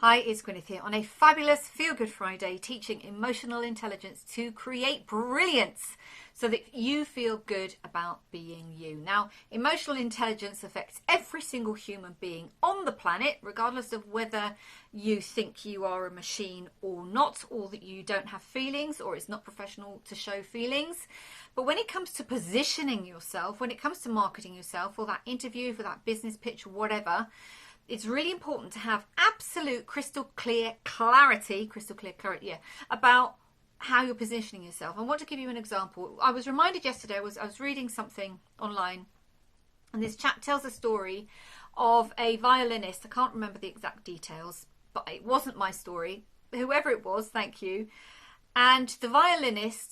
Hi, it's Gwyneth here on a fabulous Feel Good Friday, teaching emotional intelligence to create brilliance so that you feel good about being you. Now, emotional intelligence affects every single human being on the planet, regardless of whether you think you are a machine or not, or that you don't have feelings, or it's not professional to show feelings. But when it comes to positioning yourself, when it comes to marketing yourself, or that interview, for that business pitch, or whatever, it's really important to have absolute crystal clear clarity, about how you're positioning yourself. I want to give you an example. I was reminded yesterday, I was reading something online, and this chap tells a story of a violinist. I can't remember the exact details, but it wasn't my story. Whoever it was, thank you. And the violinist,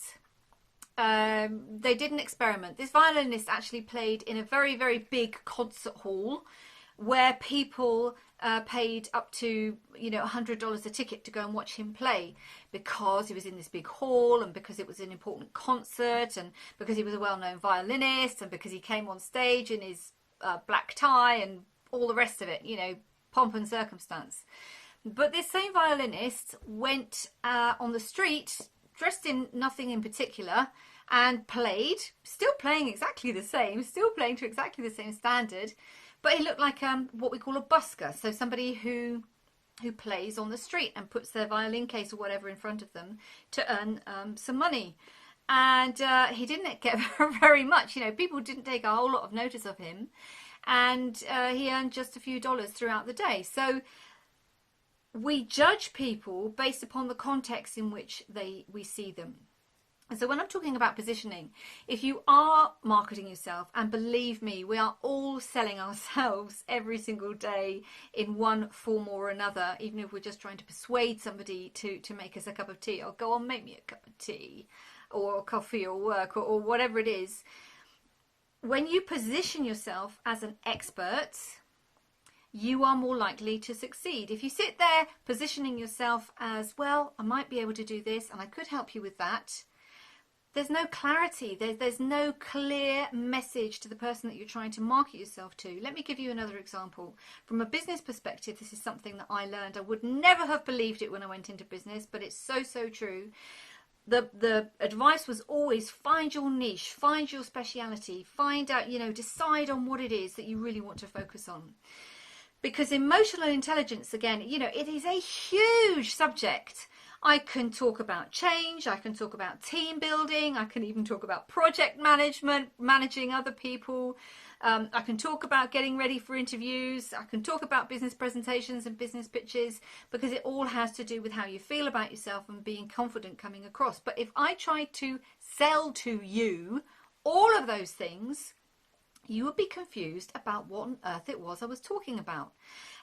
they did an experiment. This violinist actually played in a very, very big concert hall, where people paid up to, $100 a ticket to go and watch him play, because he was in this big hall, and because it was an important concert, and because he was a well-known violinist, and because he came on stage in his black tie and all the rest of it, pomp and circumstance. But this same violinist went on the street, dressed in nothing in particular, and played, still playing exactly the same, still playing to exactly the same standard. But he looked like what we call a busker, so somebody who plays on the street and puts their violin case or whatever in front of them to earn some money. And he didn't get very much. People didn't take a whole lot of notice of him, and he earned just a few dollars throughout the day. So we judge people based upon the context in which we see them. And so when I'm talking about positioning, if you are marketing yourself, and believe me, we are all selling ourselves every single day in one form or another, even if we're just trying to persuade somebody to make us a cup of tea, or go on, make me a cup of tea, or coffee, or work, or whatever it is. When you position yourself as an expert, you are more likely to succeed. If you sit there positioning yourself as, well, I might be able to do this, and I could help you with that, there's no clarity. There's no clear message to the person that you're trying to market yourself to. Let me give you another example. From a business perspective, this is something that I learned. I would never have believed it when I went into business, but it's so, so true. The advice was always find your niche, find your speciality, find out, decide on what it is that you really want to focus on. Because emotional intelligence, again, it is a huge subject. I can talk about change, I can talk about team building, I can even talk about project management, managing other people. I can talk about getting ready for interviews. I can talk about business presentations and business pitches, because it all has to do with how you feel about yourself and being confident coming across. But if I tried to sell to you all of those things, you would be confused about what on earth it was I was talking about.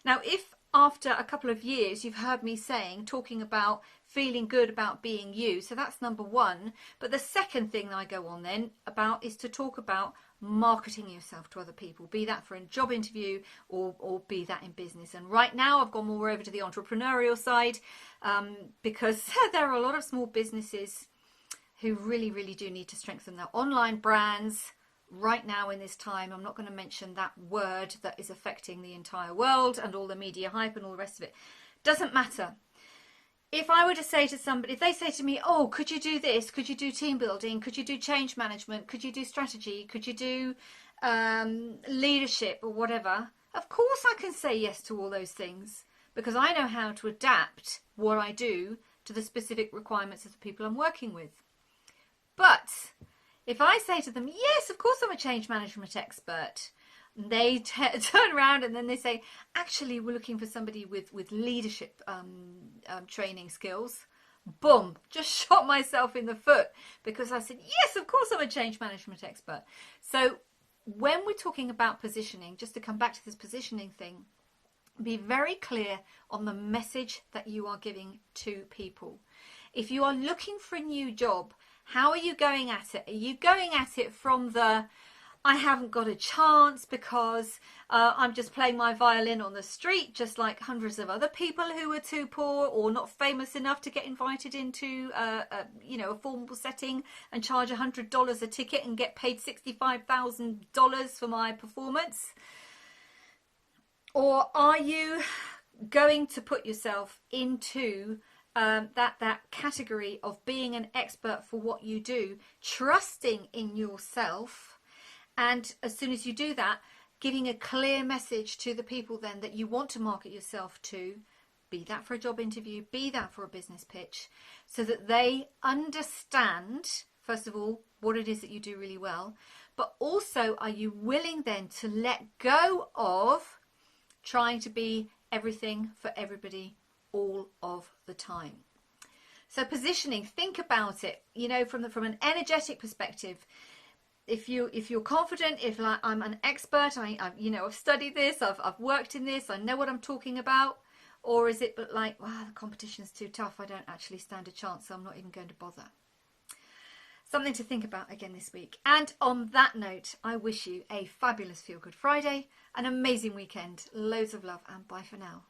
Now, if after a couple of years you've heard me talking about feeling good about being you, so that's number one. But the second thing that I go on then about is to talk about marketing yourself to other people, be that for a job interview or be that in business. And right now I've gone more over to the entrepreneurial side, because there are a lot of small businesses who really, really do need to strengthen their online brands. Right now in this time, I'm not going to mention that word that is affecting the entire world and all the media hype and all the rest of it. Doesn't matter. If I were to say to somebody, if they say to me, oh, could you do this? Could you do team building? Could you do change management? Could you do strategy? Could you do leadership or whatever? Of course I can say yes to all those things, because I know how to adapt what I do to the specific requirements of the people I'm working with. But if I say to them, yes, of course I'm a change management expert, they turn around and then they say, actually, we're looking for somebody with leadership training skills. Boom, just shot myself in the foot, because I said, yes, of course I'm a change management expert. So when we're talking about positioning, just to come back to this positioning thing, be very clear on the message that you are giving to people. If you are looking for a new job, how are you going at it? Are you going at it from the, I haven't got a chance because I'm just playing my violin on the street, just like hundreds of other people who are too poor or not famous enough to get invited into a formal setting and charge $100 a ticket and get paid $65,000 for my performance? Or are you going to put yourself into that category of being an expert for what you do, trusting in yourself, and as soon as you do that, giving a clear message to the people then that you want to market yourself to, be that for a job interview, be that for a business pitch, so that they understand, first of all, what it is that you do really well, but also are you willing then to let go of trying to be everything for everybody all of the time. So positioning, think about it, you know, from an energetic perspective. If you're confident, if like, I'm an expert, I've studied this, I've worked in this, I know what I'm talking about, or is it like, wow, the competition's too tough, I don't actually stand a chance, so I'm not even going to bother. Something to think about again this week. And on that note, I wish you a fabulous Feel Good Friday, an amazing weekend, loads of love, and bye for now.